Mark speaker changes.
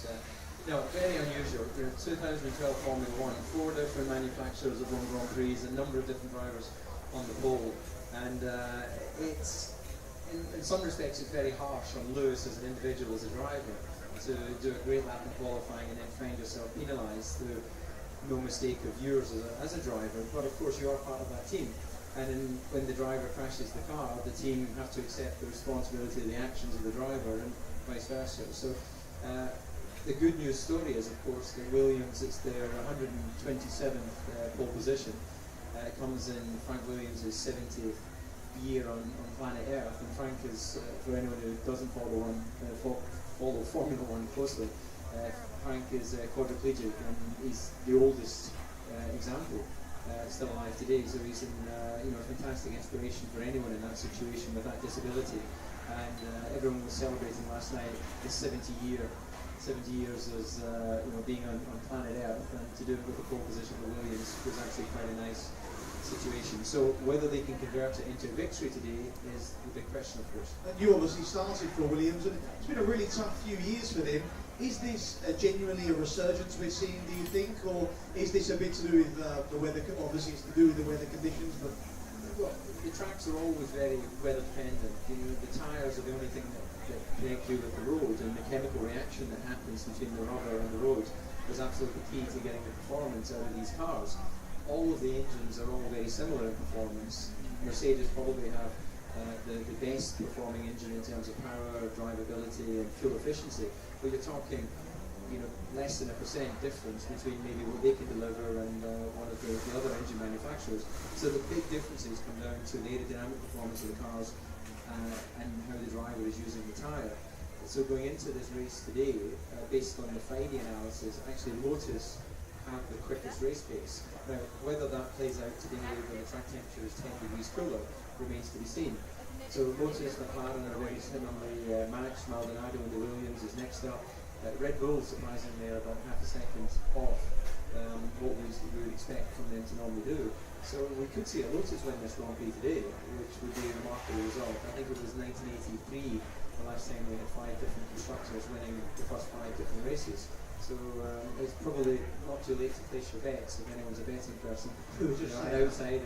Speaker 1: was very unusual. 2012 Formula 1, 4 different manufacturers have won Grand Prix, a number of different drivers on the pole, and it's in some respects it's very harsh on Lewis as an individual, as a driver, to do a great lap in qualifying and then find yourself penalised through no mistake of yours as a driver. But of course you are part of that team, and when the driver crashes the car, the team have to accept the responsibility of the actions of the driver and vice versa. So the good news story is, of course, that Williams, it's their 127th pole position. It comes in Frank Williams' 70th year on planet Earth, and Frank is, for anyone who doesn't follow Formula 1 closely, Frank is quadriplegic, and he's the oldest example still alive today. So he's a fantastic inspiration for anyone in that situation with that disability. And everyone was celebrating last night his 70 years as being on planet Earth, and to do it with the pole position for Williams was actually quite a nice situation. So whether they can convert it into a victory today is the big question, of course.
Speaker 2: And you obviously started for Williams, and it's been a really tough few years for them. Is this genuinely a resurgence we're seeing, do you think, or is this a bit to do with the weather? Obviously it's to do with the weather conditions, but
Speaker 1: well, the tracks are always very weather dependent. The tyres are the only thing that connect you with the road, and the chemical reaction that happens between the rubber and the road is absolutely key to getting the performance out of these cars. All of the engines are all very similar in performance. Mercedes probably have the best performing engine in terms of power, drivability and fuel efficiency, but you're talking less than 1% difference between maybe what they can deliver and one of the other engine manufacturers. So the big differences come down to the aerodynamic performance of the cars and how the driver is using the tyre. So going into this race today, based on the FIDE analysis, actually Lotus have the quickest race pace. Now, whether that plays out today when the track temperature is 10 degrees cooler remains to be seen. So Lotus, McLaren are already sitting on the Max, Maldonado and the Williams is next up. Red Bull, surprisingly, are about half a second off what we would expect from them to normally do. So we could see a Lotus win this Grand Prix today, which would be a remarkable result. I think it was 1983 the last time we had 5 different constructors winning the first 5 different races. So it's probably not too late to place your bets if anyone's a betting person. Just an outsider.